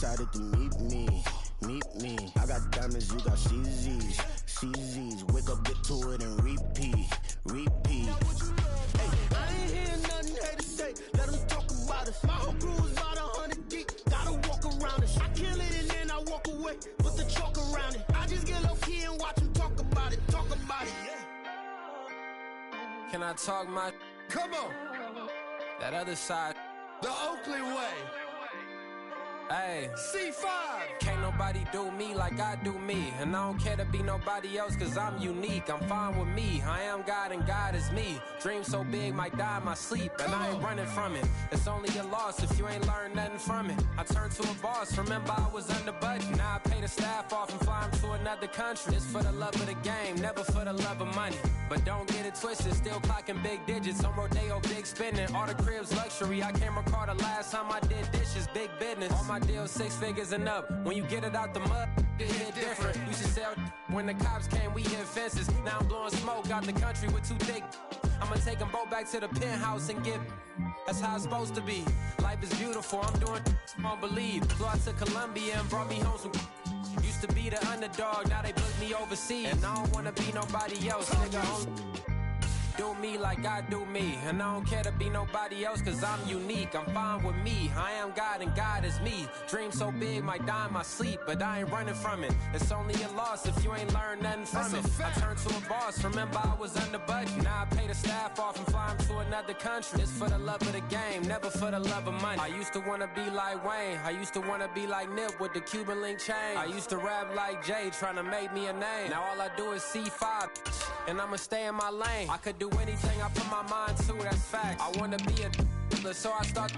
decided to meet me. I got diamonds, you got CZs. Wake up, get to it, and repeat. Hey, I ain't hearing nothing hate to say. Let them talk about us. My whole crew is about 100 deep. Gotta walk around us. I kill it and then I walk away. Put the chalk around it. I just get low key and watch them talk about it. Yeah. Can I talk my? Come on. That other side. The Oakley way. Hey, C5. can't nobody do me like I do me. And I don't care to be nobody else cause I'm unique. I'm fine with me, I am God and God is me. Dream so big, might die in my sleep. And I ain't running from it. It's only a loss if you ain't learned nothing from it. I turned to a boss, remember I was under budget. Now I pay the staff off and fly them to another country. It's for the love of the game, never for the love of money. But don't get it twisted, still clocking big digits. On Rodeo, big spending, all the cribs luxury. I can't recall the last time I did dishes, big business. All my deals 6 figures and up. When you get it out the mud, it hit different. You should sell when the cops came, we hit fences. Now I'm blowing smoke out the country with 2 thick. I'ma take them both back to the penthouse and get. That's how it's supposed to be. Life is beautiful, I'm doing won't believe. Flew out to Colombia and brought me home some. Used to be the underdog, now they booked me overseas. And I don't wanna be nobody else, nigga. Do me like I do me. And I don't care to be nobody else cause I'm unique. I'm fine with me, I am God and God is me. Dream so big, might die in my sleep. But I ain't running from it. It's only a loss if you ain't learned nothing from it. I turned to a boss, remember I was under budget. Now I pay the staff off and fly them to another country. It's for the love of the game, never for the love of money. I used to wanna be like Wayne, I used to wanna be like Nip with the Cuban link chain. I used to rap like Jay, trying to make me a name. Now all I do is C5, and I'ma stay in my lane. I could do anything I put my mind to, that's fact. I wanna be a so I start.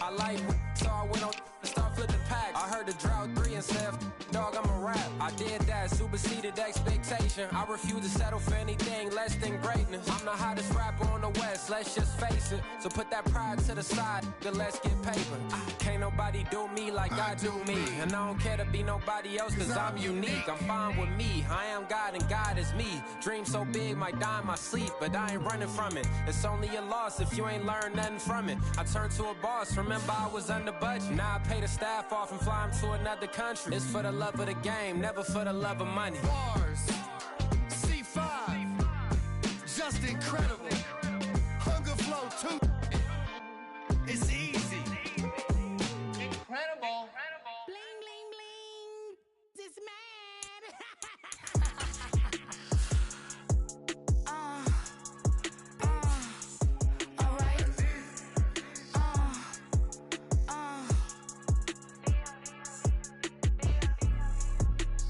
I like, so I went on and start flipping packs. I heard the drought 3 and said, dog, I'm a rap. I did that, superseded expectation. I refuse to settle for anything less than greatness. I'm the hottest rapper on the West, let's just face it. So put that pride to the side, then let's get paper. Can't nobody do me like I do me. And I don't care to be nobody else cause I'm unique. I'm fine with me, I am God and God is me. Dream so big, might die in my sleep. But I ain't running from it. It's only a loss if you ain't learned nothing from it. I turned to a boss, remember I was under budget. Now I pay the staff off and fly them to another country. It's for the love of the game, never for the love of money. Bars. C5. Just incredible. Hunger Flow 2. It's easy. Incredible. Bling, bling, bling. This man.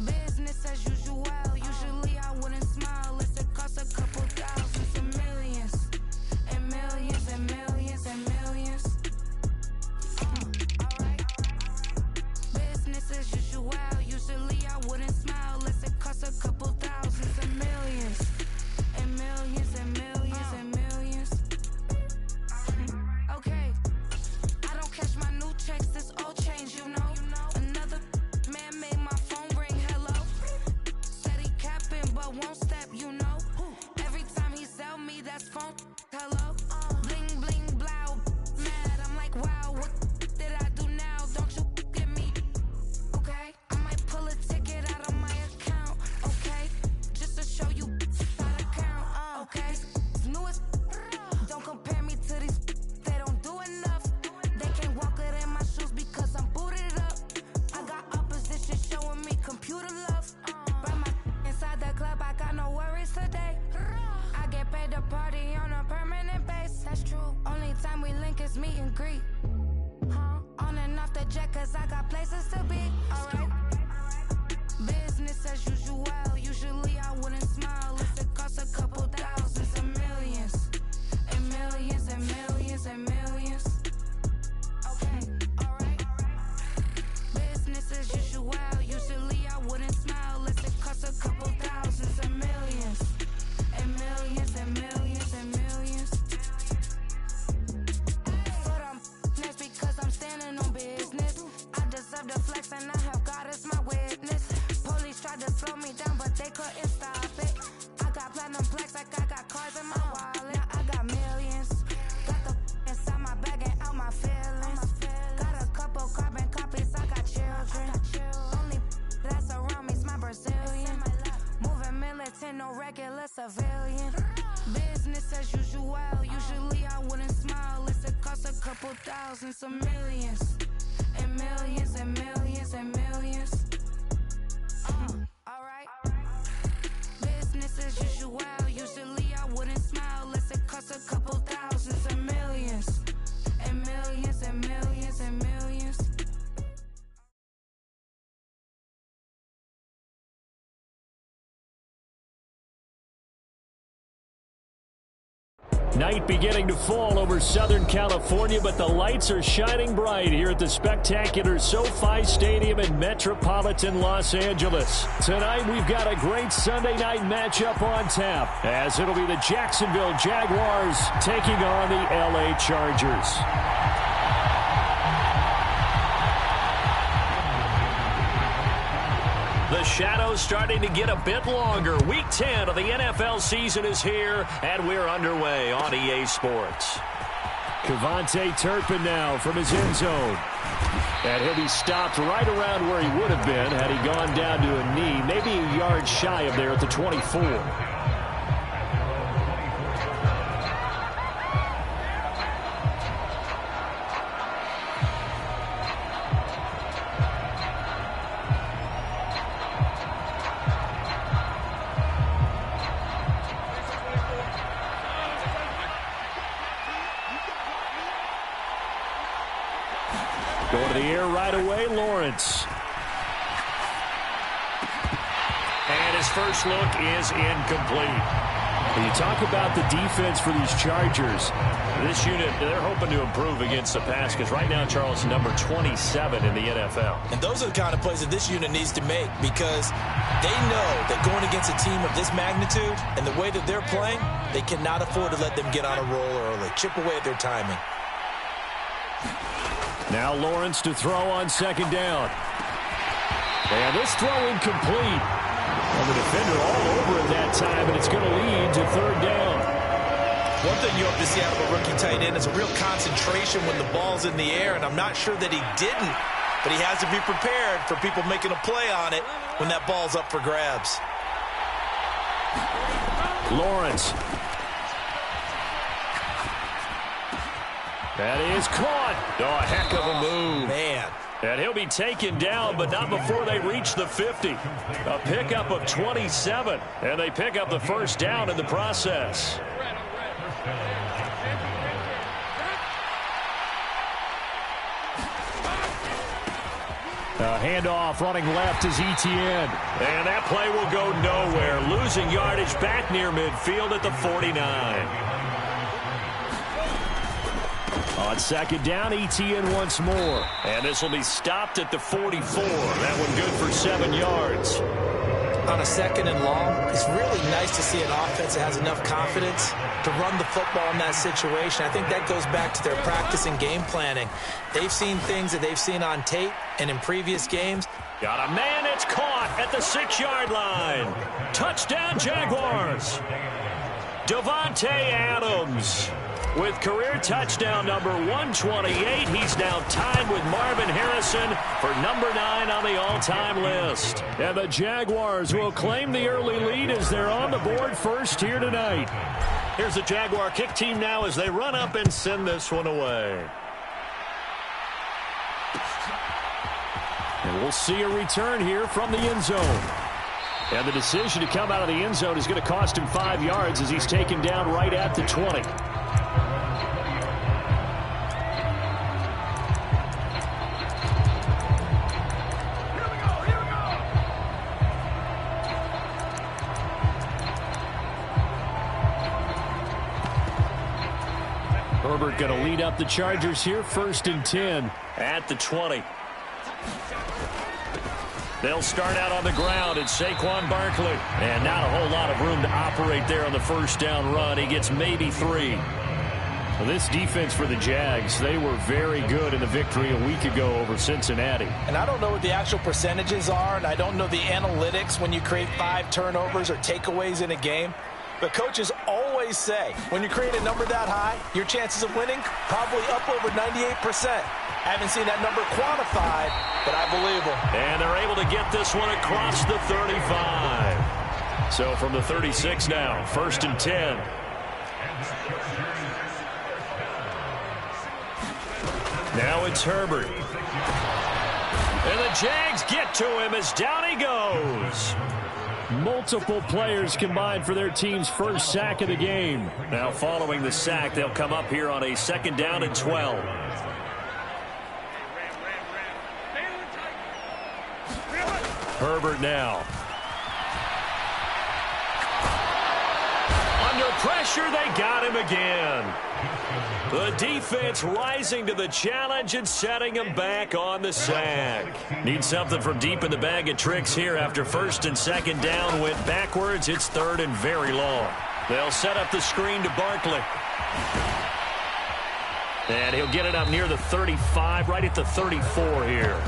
Business as usual. Usually I wouldn't smile. Unless it costs a couple thousands and millions. And millions and millions and millions. Alright. Business as usual. Usually I wouldn't smile. Unless it costs a couple thousands and millions. And millions and millions and millions. Okay. I don't catch my new checks. This old change, you know. Another man made my phone ring. Hello. Said he capping but won't step, you know. Every time he sell me, that's phone. Hello. Bling bling blow. Mad. I'm like, wow, what did I do now? Don't you get me? Okay. I might pull a ticket out of my account. Okay. Just to show you how to count. Okay. New as don't compare me to these. They don't do enough. They can't walk it in my shoes because I'm booted up. I got opposition showing me computer love. Bring my inside the club, I got no worries today. I get paid to party on a permanent base. That's true. Only time we link is meet and greet. On and off the jet, cause I got places to be. Alright. Business as usual. Usually I wouldn't smile if it costs a couple thousands and millions. And millions and millions and millions. Okay, alright. Business as usual. Usually I wouldn't smile unless it costs a couple thousands and millions. And millions and millions and millions. But I'm next because I'm standing on business. I deserve the flex thousands of millions. And millions and millions and millions. Alright. Business as usual. Usually I wouldn't smile unless it cost a couple thousands of millions. And millions and millions and millions. Night beginning to fall over Southern California, but the lights are shining bright here at the spectacular SoFi Stadium in metropolitan Los Angeles. Tonight, we've got a great Sunday night matchup on tap, as it'll be the Jacksonville Jaguars taking on the LA Chargers. The shadows starting to get a bit longer. Week 10 of the NFL season is here, and we're underway on EA Sports. KaVontae Turpin now from his end zone. And he'll be stopped right around where he would have been had he gone down to a knee, maybe a yard shy of there at the 24. Going to the air right away, Lawrence. And his first look is incomplete. When you talk about the defense for these Chargers, this unit, they're hoping to improve against the pass because right now, Charles, number 27 in the NFL. And those are the kind of plays that this unit needs to make because they know that going against a team of this magnitude and the way that they're playing, they cannot afford to let them get on a roll early. Chip away at their timing. Now Lawrence to throw on second down. And this throw incomplete. And the defender all over it that time, and it's going to lead to third down. One thing you hope to see out of a rookie tight end is a real concentration when the ball's in the air, and I'm not sure that he didn't, but he has to be prepared for people making a play on it when that ball's up for grabs. Lawrence. That is caught. Oh, a heck of a move. Man. And he'll be taken down, but not before they reach the 50. A pickup of 27, and they pick up the first down in the process. A handoff running left is Etienne. And that play will go nowhere. Losing yardage back near midfield at the 49. On second down, Etienne once more. And this will be stopped at the 44. That one good for 7 yards. On a second and long, it's really nice to see an offense that has enough confidence to run the football in that situation. I think that goes back to their practice and game planning. They've seen things that they've seen on tape and in previous games. Got a man, it's caught at the 6-yard line. Touchdown, Jaguars. Davante Adams. With career touchdown number 128, he's now tied with Marvin Harrison for number 9 on the all-time list. And the Jaguars will claim the early lead as they're on the board first here tonight. Here's the Jaguar kick team now as they run up and send this one away. And we'll see a return here from the end zone. And the decision to come out of the end zone is going to cost him 5 yards as he's taken down right at the 20. Herbert going to lead up the Chargers here, 1st and 10 at the 20. They'll start out on the ground. It's Saquon Barkley. And not a whole lot of room to operate there on the first down run. He gets maybe 3. Well, this defense for the Jags, they were very good in the victory a week ago over Cincinnati. And I don't know what the actual percentages are, and I don't know the analytics when you create 5 turnovers or takeaways in a game. But coaches always say, when you create a number that high, your chances of winning probably up over 98%. I haven't seen that number quantified, but I believe them. And they're able to get this one across the 35. So from the 36 now, 1st and 10. Now it's Herbert. And the Jags get to him as down he goes. Multiple players combined for their team's first sack of the game. Now following the sack, they'll come up here on a 2nd down and 12. Herbert now. Under pressure, they got him again. The defense rising to the challenge and setting him back on the sack. Need something from deep in the bag of tricks here after 1st and 2nd down went backwards. It's 3rd and very long. They'll set up the screen to Barkley. And he'll get it up near the 35, right at the 34 here.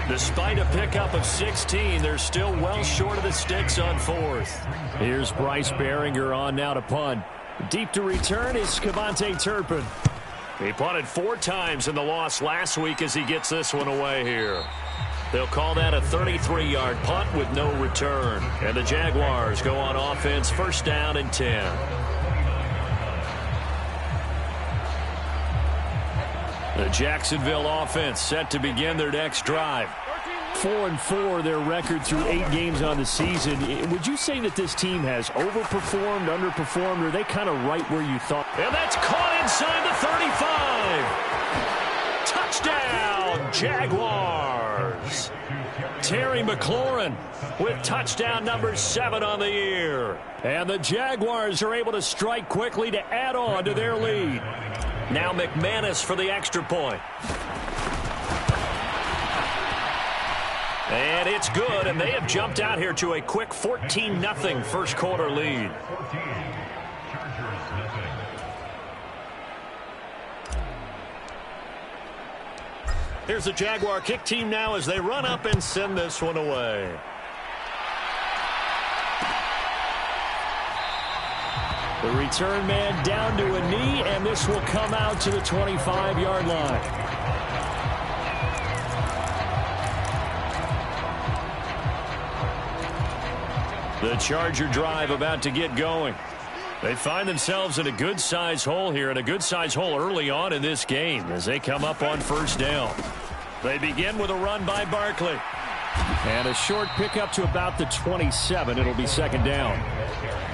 Despite a pickup of 16, they're still well short of the sticks on 4th. Here's Bryce Baringer on now to punt. Deep to return is Kevontae Turpin. He punted 4 times in the loss last week as he gets this one away here. They'll call that a 33-yard punt with no return. And the Jaguars go on offense, 1st down and 10. The Jacksonville offense set to begin their next drive. 4-4 their record through 8 games on the season. Would you say that this team has overperformed, underperformed, or are they kind of right where you thought? And that's caught inside the 35. Touchdown, Jaguars. Terry McLaurin with touchdown number 7 on the year. And the Jaguars are able to strike quickly to add on to their lead. Now McManus for the extra point. And it's good, and they have jumped out here to a quick 14-0 first quarter lead. Here's the Jaguar kick team now as they run up and send this one away. The return man down to a knee, and this will come out to the 25-yard line. The Charger drive about to get going. They find themselves in a good-sized hole here, and a good-sized hole early on in this game as they come up on 1st down. They begin with a run by Barkley. And a short pickup to about the 27. It'll be 2nd down.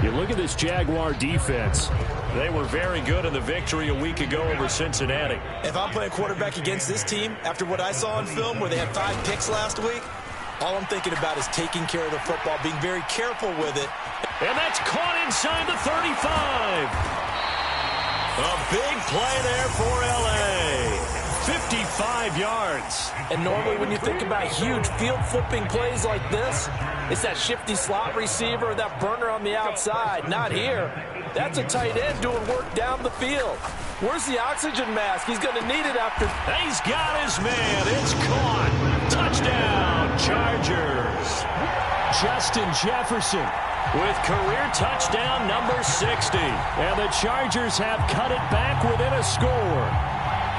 You look at this Jaguar defense. They were very good in the victory a week ago over Cincinnati. If I'm playing quarterback against this team, after what I saw on film where they had 5 picks last week, all I'm thinking about is taking care of the football, being very careful with it. And that's caught inside the 35. A big play there for L.A. 55 yards. And normally when you think about huge field flipping plays like this, it's that shifty slot receiver, that burner on the outside. Not here. That's a tight end doing work down the field. Where's the oxygen mask? He's going to need it after. He's got his man. It's caught. Touchdown, Chargers. Justin Jefferson with career touchdown number 60. And the Chargers have cut it back within a score.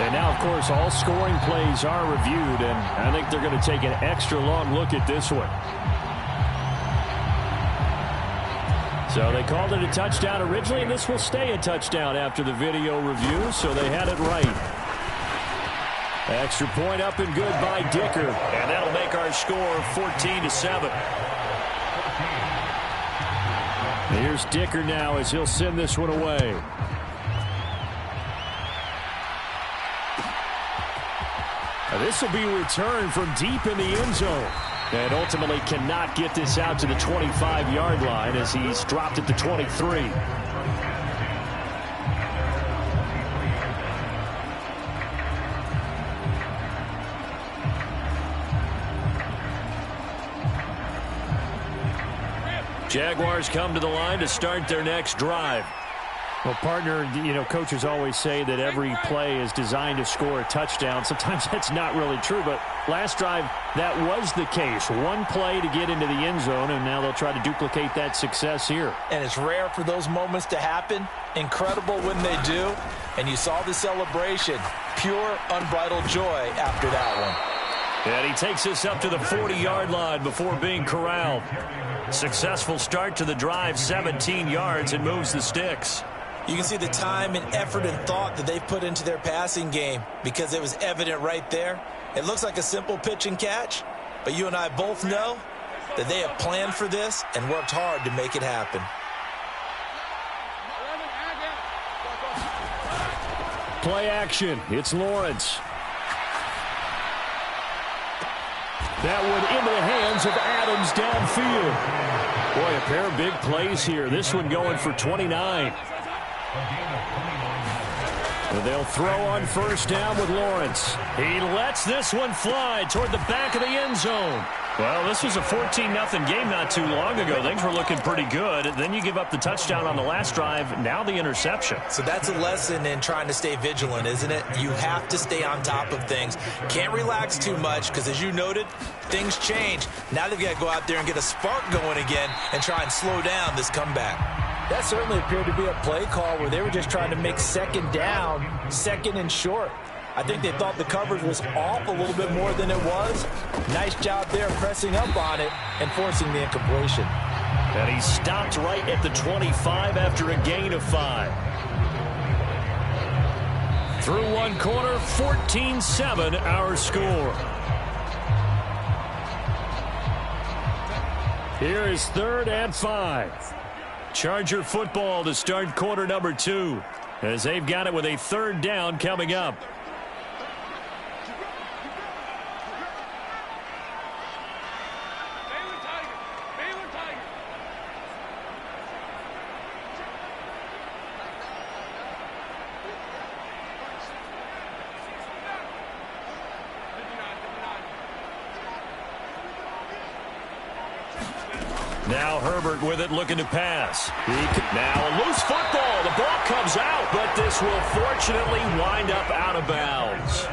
And now, of course, all scoring plays are reviewed, and I think they're going to take an extra long look at this one. So they called it a touchdown originally, and this will stay a touchdown after the video review, so they had it right. Extra point up and good by Dicker, and that'll make our score 14-7. Here's Dicker now as he'll send this one away. This will be returned from deep in the end zone. And ultimately cannot get this out to the 25-yard line as he's dropped at the 23. Jaguars come to the line to start their next drive. Well, partner, you know, coaches always say that every play is designed to score a touchdown. Sometimes that's not really true, but last drive, that was the case. One play to get into the end zone, and now they'll try to duplicate that success here. And it's rare for those moments to happen. Incredible when they do. And you saw the celebration. Pure, unbridled joy after that one. And he takes us up to the 40-yard line before being corralled. Successful start to the drive, 17 yards, and moves the sticks. You can see the time and effort and thought that they've put into their passing game because it was evident right there. It looks like a simple pitch and catch, but you and I both know that they have planned for this and worked hard to make it happen. Play action. It's Lawrence. That one into the hands of Adams downfield. Boy, a pair of big plays here. This one going for 29. And they'll throw on first down with Lawrence. He lets this one fly toward the back of the end zone. Well, this was a 14-0 game not too long ago. Things were looking pretty good. Then you give up the touchdown on the last drive. Now the interception. So that's a lesson in trying to stay vigilant, isn't it? You have to stay on top of things. Can't relax too much because, as you noted, things change. Now they've got to go out there and get a spark going again and try and slow down this comeback. That certainly appeared to be a play call where they were just trying to make second down, second and short. I think they thought the coverage was off a little bit more than it was. Nice job there pressing up on it and forcing the incompletion. And he stopped right at the 25 after a gain of 5. Through one quarter, 14-7 our score. Here is 3rd and 5. Charger football to start quarter number 2 as they've got it with a 3rd down coming up. Now Herbert with it, looking to pass. Now a loose football. The ball comes out, but this will fortunately wind up out of bounds.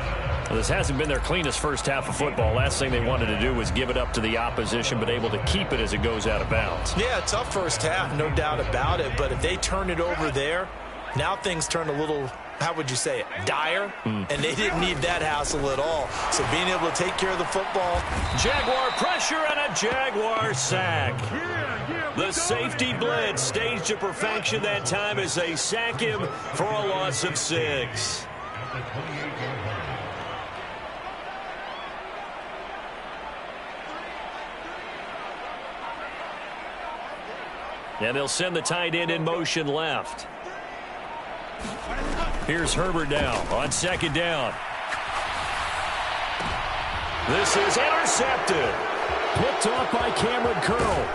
Well, this hasn't been their cleanest first half of football. Last thing they wanted to do was give it up to the opposition, but able to keep it as it goes out of bounds. Yeah, tough first half, no doubt about it. But if they turn it over there, now things turn a little, how would you say it, dire? And they didn't need that hassle at all. So being able to take care of the football. Jaguar pressure and a Jaguar sack. The safety blitz staged to perfection that time as they sack him for a loss of 6. And they'll send the tight end in motion left. Here's Herbert now on 2nd down. This is intercepted. Picked off by Cameron Curl.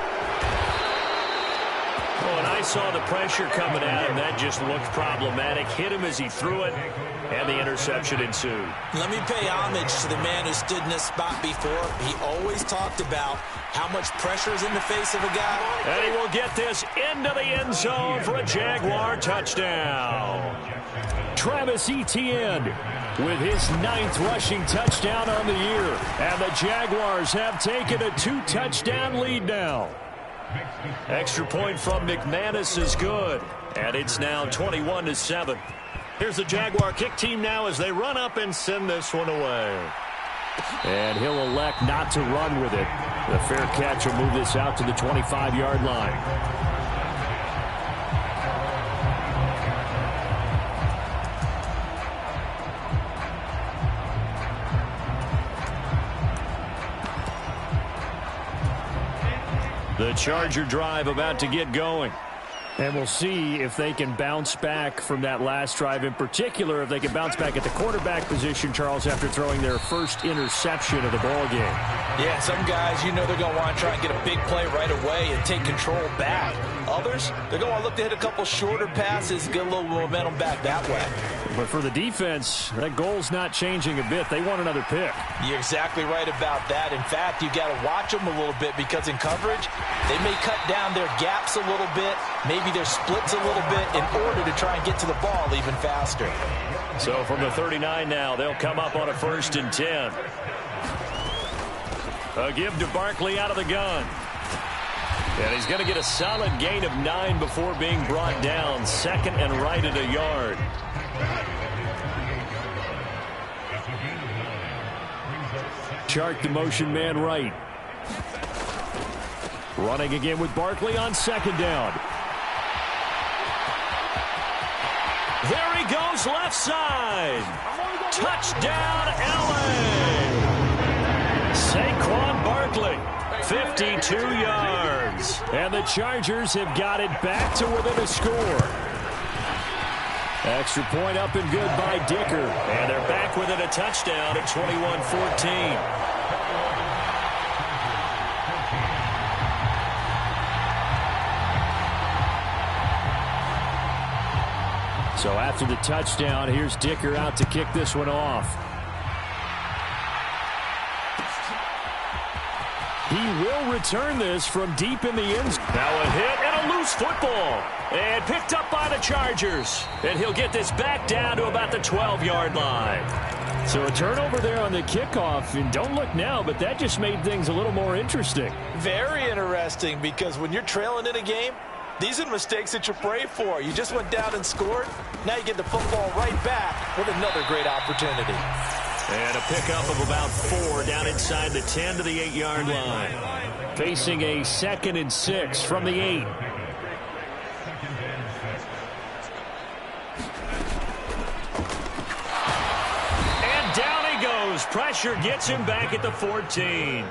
Oh, and I saw the pressure coming at him. That just looked problematic. Hit him as he threw it, and the interception ensued. Let me pay homage to the man who stood in this spot before. He always talked about how much pressure is in the face of a guy. And he will get this into the end zone for a Jaguar touchdown. Travis Etienne with his 9th rushing touchdown on the year. And the Jaguars have taken a 2-touchdown lead now. Extra point from McManus is good. And it's now 21-7. Here's the Jaguar kick team now as they run up and send this one away. And he'll elect not to run with it. The fair catch will move this out to the 25-yard line. The Charger drive about to get going. And we'll see if they can bounce back from that last drive. In particular, if they can bounce back at the quarterback position, Charles, after throwing their first interception of the ball game. Yeah, some guys, you know they're going to want to try and get a big play right away and take control back. Others, they're going to want to look to hit a couple shorter passes, get a little momentum back that way. But for the defense, that goal's not changing a bit. They want another pick. You're exactly right about that. In fact, you've got to watch them a little bit because in coverage, they may cut down their gaps a little bit, maybe their splits a little bit in order to try and get to the ball even faster. So from the 39 now, they'll come up on a 1st and 10. A give to Barkley out of the gun. And he's going to get a solid gain of 9 before being brought down. 2nd and right at a yard. Chark the motion man right. Running again with Barkley on 2nd down. There he goes left side. Touchdown, LA. Saquon Barkley, 52 yards. And the Chargers have got it back to within a score. Extra point up and good by Dicker. And they're back within a touchdown at 21-14. So after the touchdown, here's Dicker out to kick this one off. He will return this from deep in the end zone. Now a hit and a loose football. And picked up by the Chargers. And he'll get this back down to about the 12-yard line. So a turnover there on the kickoff. And don't look now, but that just made things a little more interesting. Very interesting, because when you're trailing in a game, these are the mistakes that you pray for. You just went down and scored. Now you get the football right back with another great opportunity. And a pickup of about 4 down inside the 10 to the 8-yard line. Facing a 2nd and 6 from the 8. And down he goes. Pressure gets him back at the 14.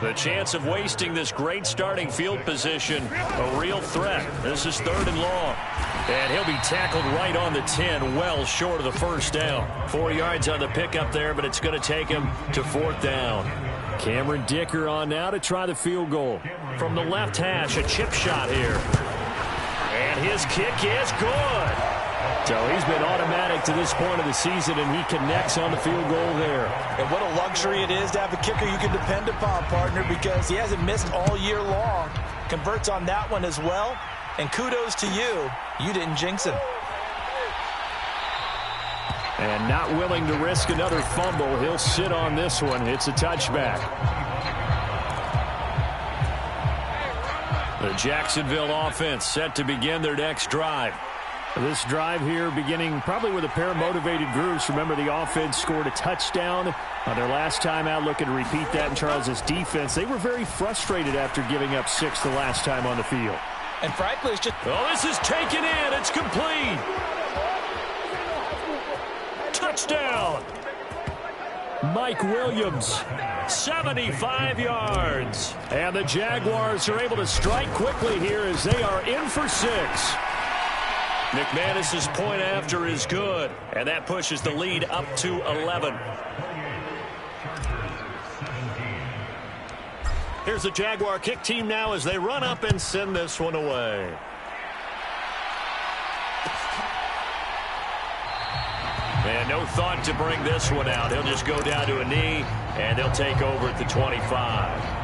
The chance of wasting this great starting field position, a real threat. This is 3rd and long. And he'll be tackled right on the 10, well short of the first down. 4 yards on the pickup there, but it's going to take him to 4th down. Cameron Dicker on now to try the field goal. From the left hash, a chip shot here. And his kick is good. So he's been automatic to this point of the season, and he connects on the field goal there. And what a luxury it is to have a kicker you can depend upon, partner, because he hasn't missed all year long. Converts on that one as well. And kudos to you. You didn't jinx him. And not willing to risk another fumble. He'll sit on this one. It's a touchback. The Jacksonville offense set to begin their next drive. This drive here beginning probably with a pair of motivated groups. Remember, the offense scored a touchdown on their last time out. Looking to repeat that in Charles' defense. They were very frustrated after giving up 6 the last time on the field. And frankly, it's just... Oh, this is taken in. It's complete. Touchdown. Mike Williams, 75 yards. And the Jaguars are able to strike quickly here as they are in for 6. McManus's point after is good, and that pushes the lead up to 11. Here's the Jaguar kick team now as they run up and send this one away. And no thought to bring this one out. He'll just go down to a knee, and they'll take over at the 25.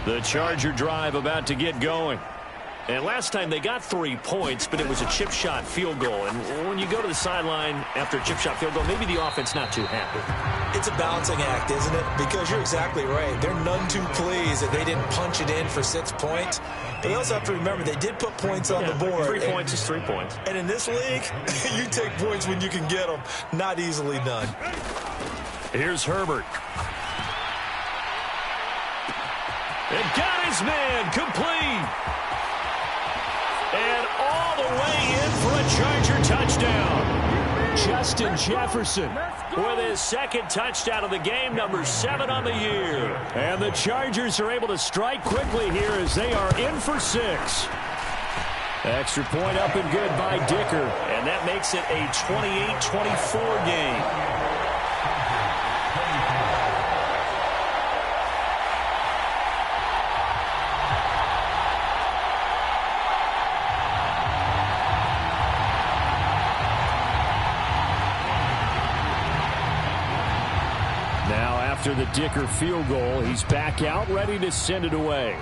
The Charger drive about to get going. And last time they got 3 points, but it was a chip shot field goal. And when you go to the sideline after a chip shot field goal, maybe the offense not too happy. It's a balancing act, isn't it? Because you're exactly right. They're none too pleased that they didn't punch it in for 6 points. But they also have to remember they did put points on the board. 3 points is 3 points. And in this league, you take points when you can get them. Not easily done. Here's Herbert. And got his man complete. And all the way in for a Charger touchdown. Justin Jefferson with his 2nd touchdown of the game, number 7 on the year. And the Chargers are able to strike quickly here as they are in for 6. Extra point up and good by Dicker. And that makes it a 28-24 game. After the Dicker field goal, he's back out, ready to send it away.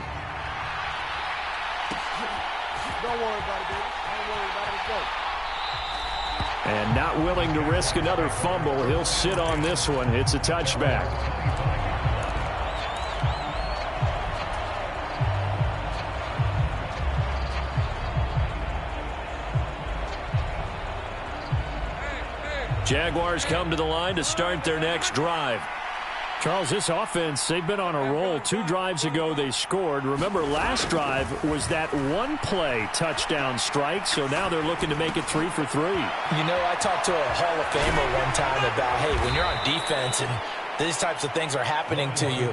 Don't worry about it, baby. Don't worry about it. Go. And not willing to risk another fumble, he'll sit on this one. It's a touchback. Jaguars come to the line to start their next drive. Charles, this offense, they've been on a roll. 2 drives ago they scored. Remember, last drive was that one-play touchdown strike, so now they're looking to make it 3 for 3. You know, I talked to a Hall of Famer one time about, hey, when you're on defense and these types of things are happening to you,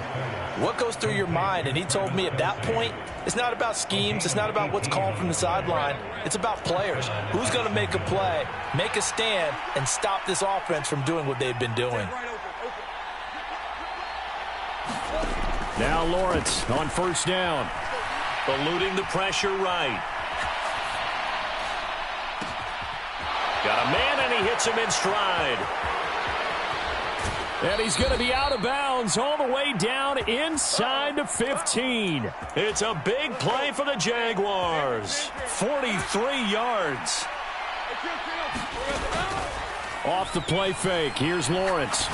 what goes through your mind? And he told me at that point, it's not about schemes. It's not about what's called from the sideline. It's about players. Who's going to make a play, make a stand, and stop this offense from doing what they've been doing? Now Lawrence on first down. Eluding the pressure right. Got a man, and he hits him in stride. And he's going to be out of bounds all the way down inside the 15. It's a big play for the Jaguars. 43 yards. Off the play fake. Here's Lawrence.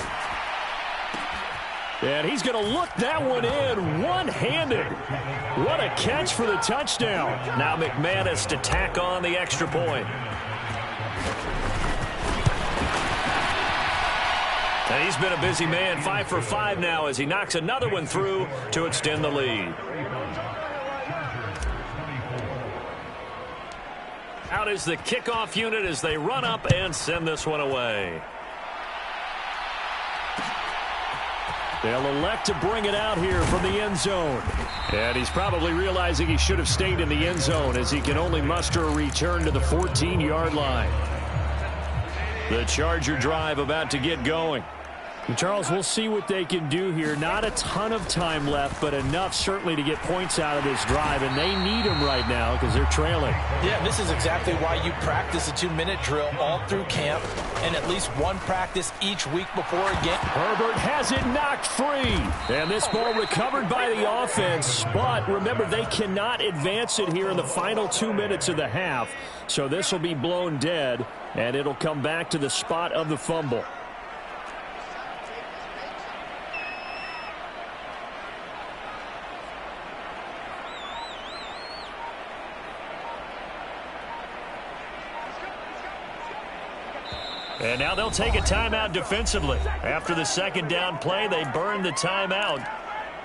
And he's going to look that one in one-handed. What a catch for the touchdown. Now McManus to tack on the extra point. And he's been a busy man, 5 for 5 now as he knocks another one through to extend the lead. Out is the kickoff unit as they run up and send this one away. They'll elect to bring it out here from the end zone. And he's probably realizing he should have stayed in the end zone as he can only muster a return to the 14-yard line. The Charger drive about to get going. Charles, we'll see what they can do here. Not a ton of time left, but enough certainly to get points out of this drive, and they need them right now because they're trailing. Yeah, this is exactly why you practice a 2-minute drill all through camp and at least one practice each week before a game. Herbert has it knocked free, and this ball recovered by the offense, but remember, they cannot advance it here in the final 2 minutes of the half, so this will be blown dead, and it'll come back to the spot of the fumble. And now they'll take a timeout defensively. After the second down play, they burn the timeout,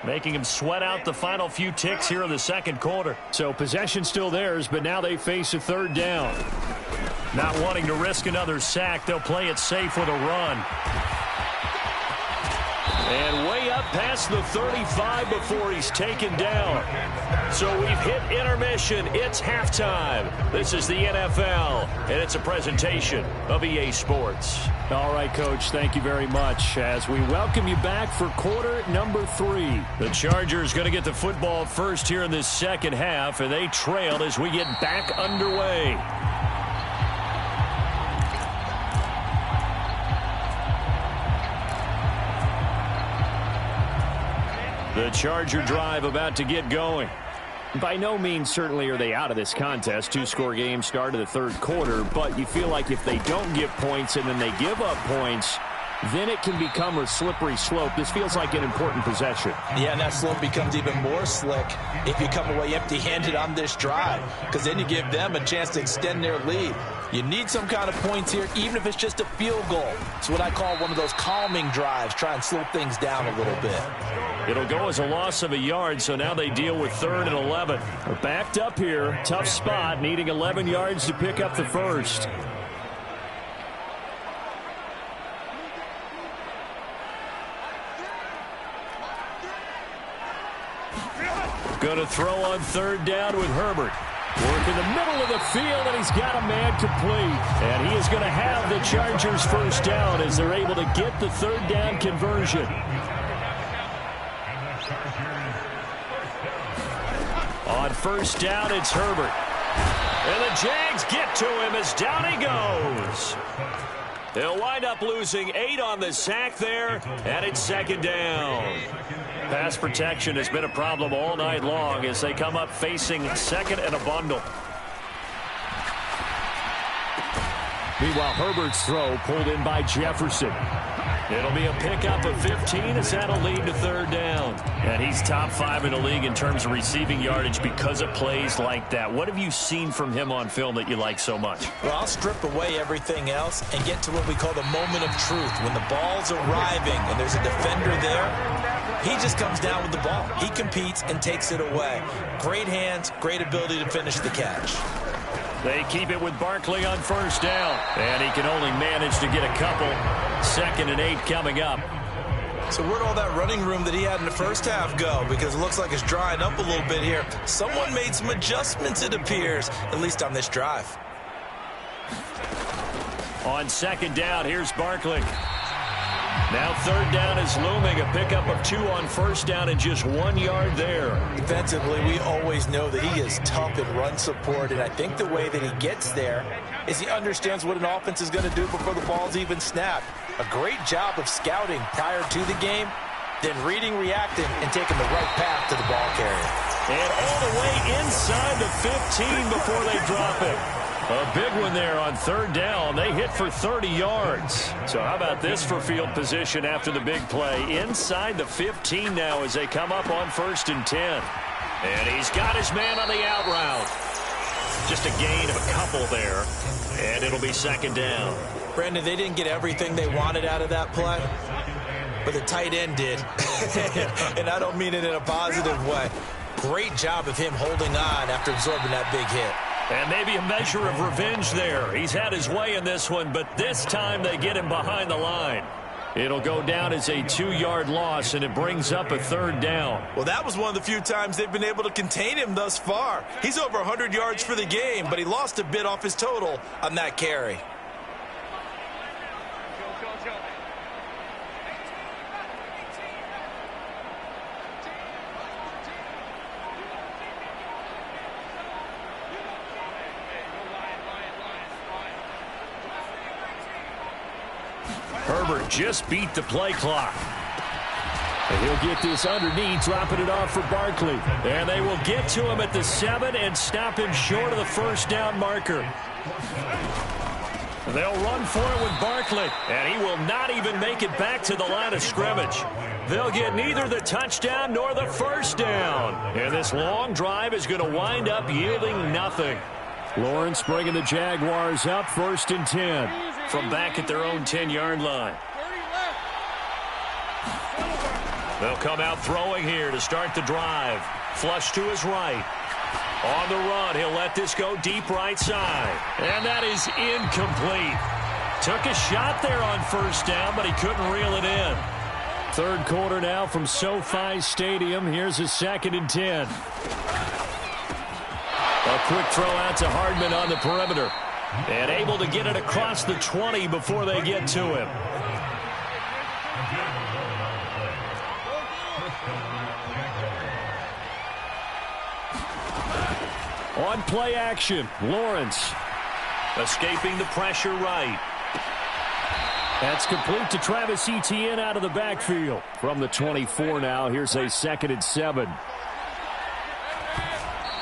making them sweat out the final few ticks here in the second quarter. So possession still theirs, but now they face a third down. Not wanting to risk another sack, they'll play it safe with a run. And way up past the 35 before he's taken down. So we've hit intermission. It's halftime. This is the NFL, and it's a presentation of EA Sports. All right, Coach, thank you very much as we welcome you back for quarter number 3. The Chargers going to get the football first here in this second half, and they trail as we get back underway. The Charger drive about to get going. By no means certainly are they out of this contest. 2-score game start of the third quarter, but you feel like if they don't get points and then they give up points, then it can become a slippery slope. This feels like an important possession. Yeah, and that slope becomes even more slick if you come away empty-handed on this drive, because then you give them a chance to extend their lead. You need some kind of points here, even if it's just a field goal. It's what I call one of those calming drives, try and slow things down a little bit. It'll go as a loss of a yard, so now they deal with 3rd and 11. They're backed up here, tough spot, needing 11 yards to pick up the first. Going to throw on 3rd down with Herbert. Work in the middle of the field, and he's got a man complete. And he is going to have the Chargers first down as they're able to get the 3rd down conversion. On first down, it's Herbert. And the Jags get to him as down he goes. They'll wind up losing 8 on the sack there, and it's 2nd down. Pass protection has been a problem all night long as they come up facing 2nd and a bundle. Meanwhile, Herbert's throw pulled in by Jefferson. It'll be a pickup of 15 as that'll lead to third down. And he's top 5 in the league in terms of receiving yardage because of plays like that. What have you seen from him on film that you like so much? Well, I'll strip away everything else and get to what we call the moment of truth. When the ball's arriving and there's a defender there, he just comes down with the ball. He competes and takes it away. Great hands, great ability to finish the catch. They keep it with Barkley on first down. And he can only manage to get a couple. 2nd and 8 coming up. So where'd all that running room that he had in the first half go? Because it looks like it's drying up a little bit here. Someone made some adjustments, it appears, at least on this drive. On 2nd down, here's Barkley. Now 3rd down is looming. A pickup of 2 on 1st down and just 1 yard there. Defensively, we always know that he is tough in run support, and I think the way that he gets there is he understands what an offense is going to do before the ball's even snapped. A great job of scouting prior to the game, then reading, reacting, and taking the right path to the ball carrier. And all the way inside the 15 before they drop it. A big one there on 3rd down. They hit for 30 yards. So how about this for field position after the big play? Inside the 15 now as they come up on 1st and 10. And he's got his man on the out route. Just a gain of a couple there. And it'll be 2nd down. Brandon, they didn't get everything they wanted out of that play, but the tight end did. And I don't mean it in a positive way. Great job of him holding on after absorbing that big hit. And maybe a measure of revenge there. He's had his way in this one, but this time they get him behind the line. It'll go down as a 2-yard loss, and it brings up a 3rd down. Well, that was one of the few times they've been able to contain him thus far. He's over 100 yards for the game, but he lost a bit off his total on that carry. Herbert just beat the play clock. And he'll get this underneath, dropping it off for Barkley. And they will get to him at the 7 and stop him short of the 1st down marker. They'll run for it with Barkley, and he will not even make it back to the line of scrimmage. They'll get neither the touchdown nor the 1st down. And this long drive is going to wind up yielding nothing. Lawrence bringing the Jaguars up 1st and 10 from back at their own 10-yard line. They'll come out throwing here to start the drive. Flush to his right. On the run, he'll let this go deep right side. And that is incomplete. Took a shot there on 1st down, but he couldn't reel it in. 3rd quarter now from SoFi Stadium. Here's a 2nd and 10. A quick throw out to Hardman on the perimeter. And able to get it across the 20 before they get to him. On play action, Lawrence escaping the pressure right. That's complete to Travis Etienne out of the backfield. From the 24 now, here's a 2nd and 7.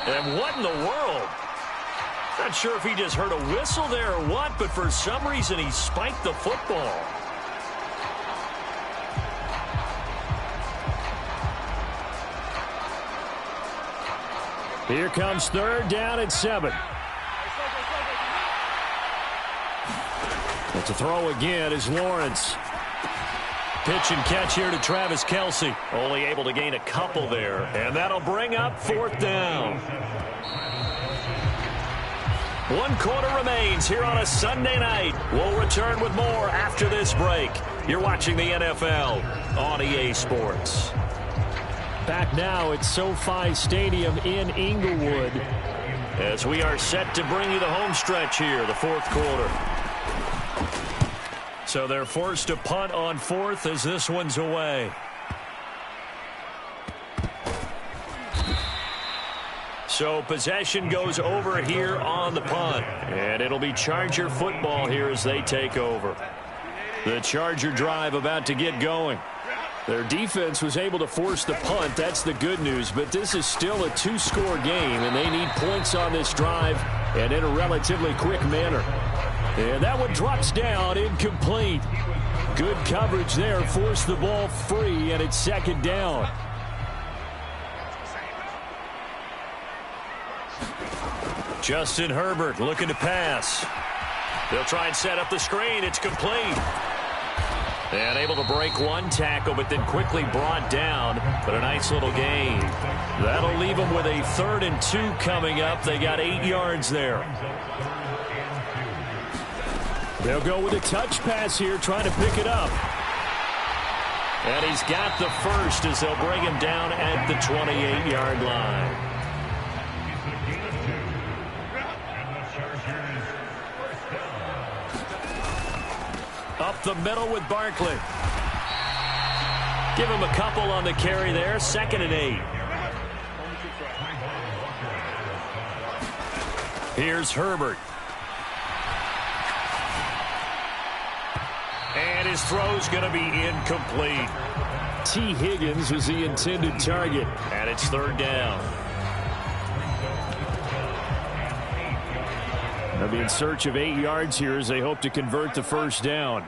And what in the world? Not sure if he just heard a whistle there or what, but for some reason he spiked the football. Here comes 3rd down and 7. And to throw again is Lawrence. Pitch and catch here to Travis Kelce. Only able to gain a couple there. And that'll bring up 4th down. 1 quarter remains here on a Sunday night. We'll return with more after this break. You're watching the NFL on EA Sports. Back now at SoFi Stadium in Inglewood as we are set to bring you the home stretch here, the 4th quarter. So they're forced to punt on 4th as this one's away. So possession goes over here on the punt. And it'll be Charger football here as they take over. The Charger drive about to get going. Their defense was able to force the punt. That's the good news. But this is still a 2-score game, and they need points on this drive and in a relatively quick manner. And that one drops down, incomplete. Good coverage there, forced the ball free, and it's second down. Justin Herbert looking to pass. They'll try and set up the screen. It's complete. And able to break one tackle, but then quickly brought down. But a nice little gain. That'll leave them with a 3rd and 2 coming up. They got 8 yards there. They'll go with a touch pass here, trying to pick it up. And he's got the first as they'll bring him down at the 28-yard line. Up the middle with Barkley. Give him a couple on the carry there. 2nd and 8. Here's Herbert. And his throw's going to be incomplete. T. Higgins was the intended target. And it's 3rd down. They'll be in search of 8 yards here as they hope to convert the first down.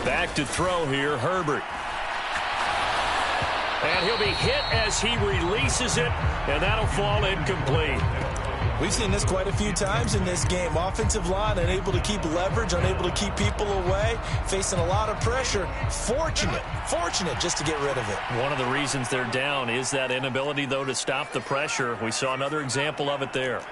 Back to throw here, Herbert. And he'll be hit as he releases it, and that'll fall incomplete. We've seen this quite a few times in this game. Offensive line unable to keep leverage, unable to keep people away, facing a lot of pressure. Fortunate just to get rid of it. One of the reasons they're down is that inability, though, to stop the pressure. We saw another example of it there.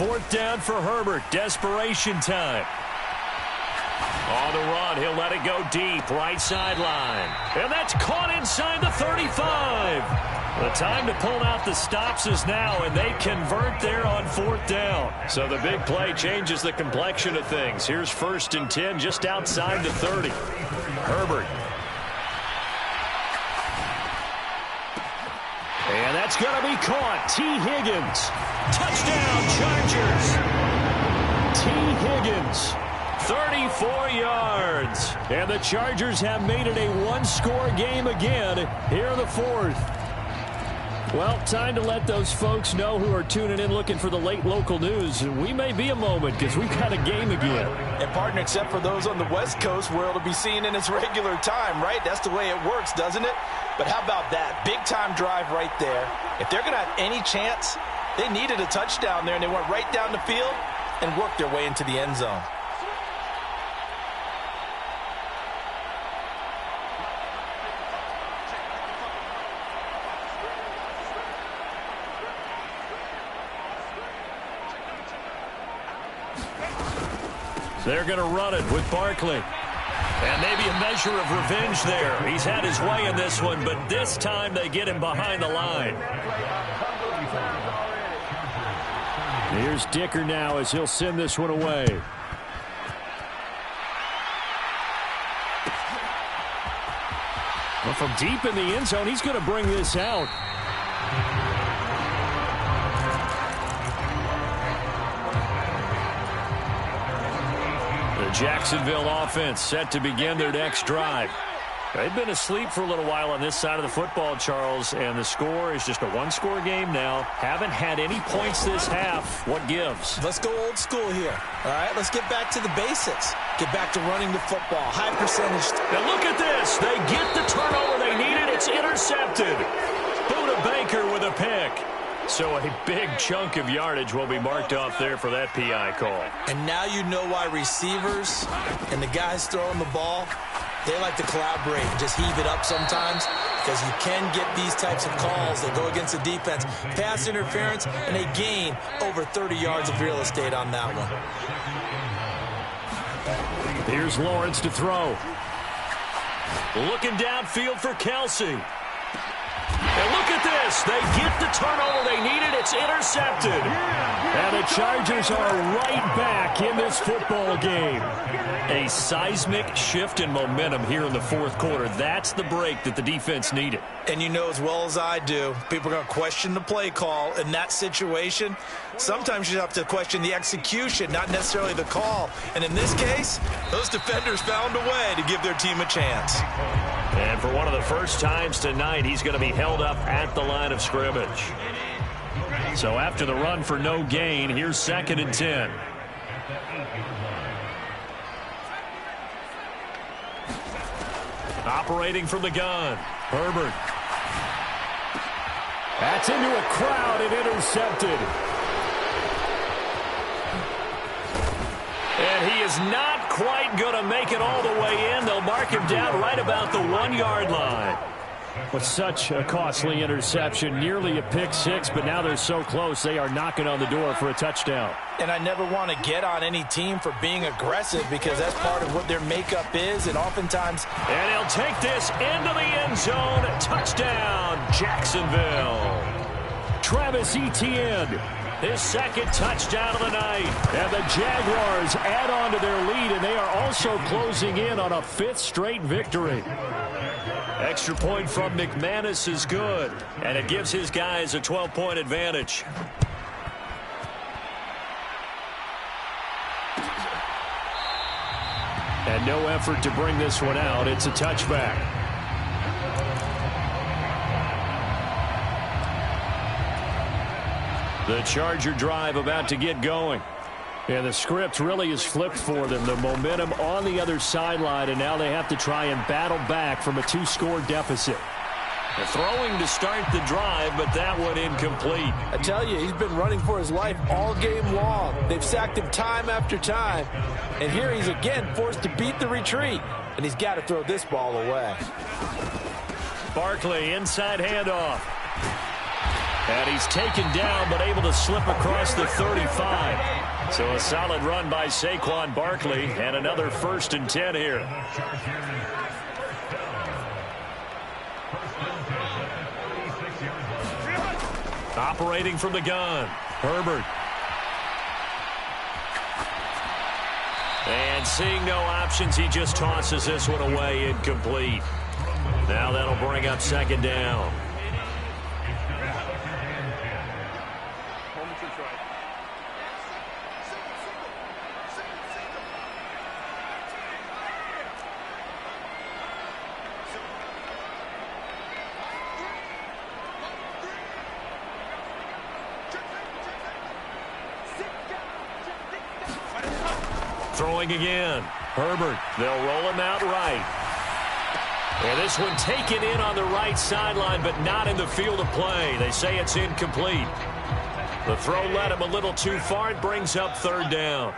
Fourth down for Herbert. Desperation time. On the run, he'll let it go deep. Right sideline. And that's caught inside the 35. The time to pull out the stops is now, and they convert there on 4th down. So the big play changes the complexion of things. Here's 1st and 10 just outside the 30. Herbert. And that's going to be caught. T. Higgins. Touchdown, Chargers. T. Higgins, 34 yards. And the Chargers have made it a one-score game again here in the 4th. Well, time to let those folks know who are tuning in looking for the late local news. We may be a moment because we've got a game again. And, partner, except for those on the West Coast where it'll be seen in its regular time, right? That's the way it works, doesn't it? But how about that? Big-time drive right there. If they're going to have any chance, they needed a touchdown there, and they went right down the field and worked their way into the end zone. They're going to run it with Barkley. And maybe a measure of revenge there. He's had his way in this one, but this time they get him behind the line. Here's Dicker now as he'll send this one away. Well, from deep in the end zone, he's going to bring this out. The Jacksonville offense set to begin their next drive. They've been asleep for a little while on this side of the football, Charles, and the score is just a one-score game now. Haven't had any points this half. What gives? Let's go old school here. All right, let's get back to the basics. Get back to running the football. High percentage. Now look at this. They get the turnover they needed. It's intercepted. Buda Baker with a pick. So a big chunk of yardage will be marked off there for that PI call. And now you know why receivers and the guys throwing the ball, they like to collaborate and just heave it up sometimes, because you can get these types of calls that go against the defense. Pass interference, and they gain over 30 yards of real estate on that one. Here's Lawrence to throw. Looking downfield for Kelsey. And look at this. They get the turnover they needed. It's intercepted. And the Chargers are right back in this football game. A seismic shift in momentum here in the fourth quarter. That's the break that the defense needed. And you know as well as I do, people are going to question the play call in that situation. Sometimes you have to question the execution, not necessarily the call. And in this case, those defenders found a way to give their team a chance. And for one of the first times tonight, he's going to be held up at the line of scrimmage. So after the run for no gain, here's 2nd and 10. Operating from the gun, Herbert. That's into a crowd and intercepted. And he is not quite going to make it all the way in. They'll mark him down right about the 1-yard line. With such a costly interception, nearly a pick six, but now they're so close they are knocking on the door for a touchdown. And I never want to get on any team for being aggressive because that's part of what their makeup is, and oftentimes... And he'll take this into the end zone. Touchdown, Jacksonville. Travis Etienne, his 2nd touchdown of the night. And the Jaguars add on to their lead, and they are also closing in on a 5th straight victory. Extra point from McManus is good, and it gives his guys a 12-point advantage. And no effort to bring this one out. It's a touchback. The Charger drive about to get going. And the script really is flipped for them. The momentum on the other sideline, and now they have to try and battle back from a 2-score deficit. They're throwing to start the drive, but that one incomplete. I tell you, he's been running for his life all game long. They've sacked him time after time. And here he's again forced to beat the retreat. And he's got to throw this ball away. Barkley, inside handoff. And he's taken down, but able to slip across the 35. So a solid run by Saquon Barkley, and another 1st and 10 here. Operating from the gun, Herbert. And seeing no options, he just tosses this one away, incomplete. Now that'll bring up 2nd down. Throwing again. Herbert. They'll roll him out right. And this one taken in on the right sideline, but not in the field of play. They say it's incomplete. The throw led him a little too far. It brings up 3rd down.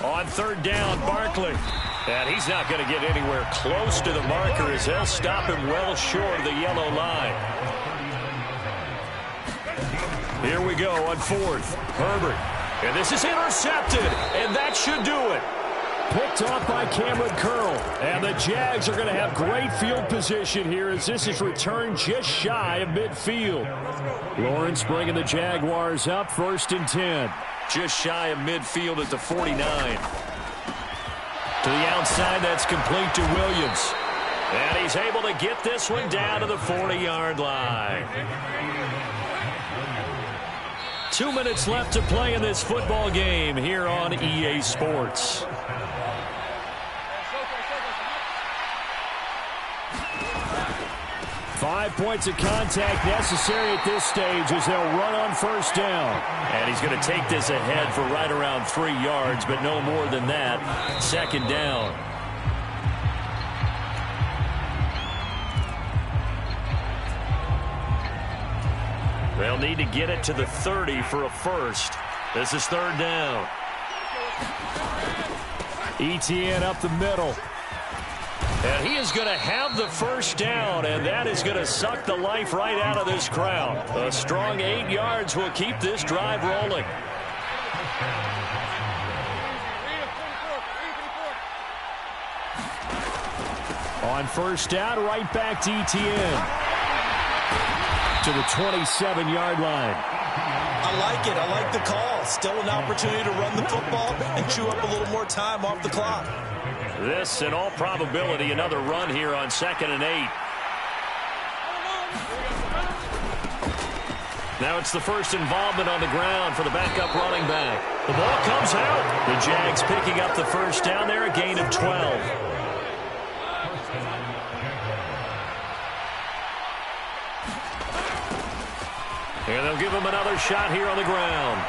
On 3rd down, Barkley. And he's not going to get anywhere close to the marker as they'll stop him well short of the yellow line. Here we go on 4th. Herbert. And this is intercepted. And that should do it. Picked off by Cameron Curl. And the Jags are going to have great field position here as this is returned just shy of midfield. Lawrence bringing the Jaguars up 1st and 10. Just shy of midfield at the 49. To the outside, that's complete to Williams. And he's able to get this one down to the 40-yard line. 2 minutes left to play in this football game here on EA Sports. Five points of contact necessary at this stage as they'll run on 1st down. And he's going to take this ahead for right around 3 yards, but no more than that. 2nd down. They'll need to get it to the 30 for a first. This is 3rd down. Etienne up the middle. And he is going to have the 1st down, and that is going to suck the life right out of this crowd. A strong 8 yards will keep this drive rolling. On first down, right back to Etienne. To the 27-yard line. I like it. I like the call. Still an opportunity to run the football and chew up a little more time off the clock. This, in all probability, another run here on 2nd and 8. Now it's the first involvement on the ground for the backup running back. The ball comes out. The Jags picking up the first down there, a gain of 12. And they'll give him another shot here on the ground.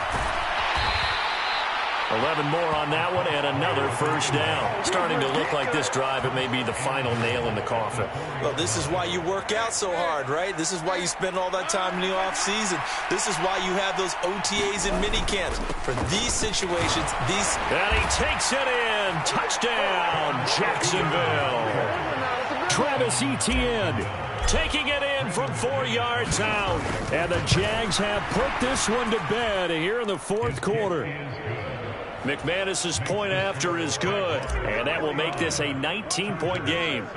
11 more on that one and another first down. Starting to look like this drive, it may be the final nail in the coffin. Well, this is why you work out so hard, right? This is why you spend all that time in the offseason. This is why you have those OTAs and mini camps. For these situations, these... And he takes it in. Touchdown, Jacksonville. Travis Etienne taking it in from 4 yards out. And the Jags have put this one to bed here in the fourth quarter. McManus's point after is good, and that will make this a 19-point game.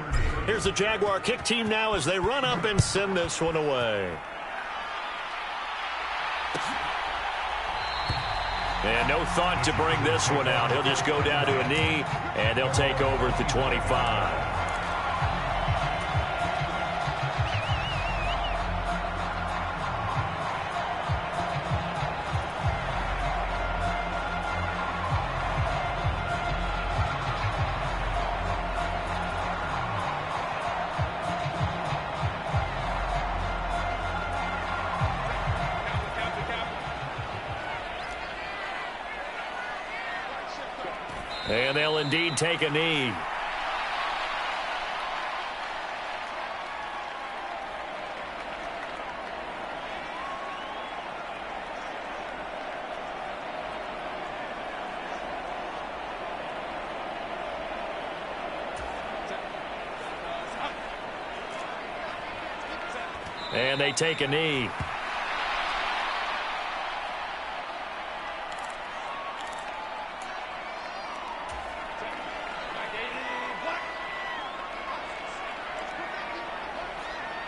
Here's the Jaguar kick team now as they run up and send this one away. And no thought to bring this one out. He'll just go down to a knee, and they'll take over at the 25. And they'll indeed take a knee. And they take a knee.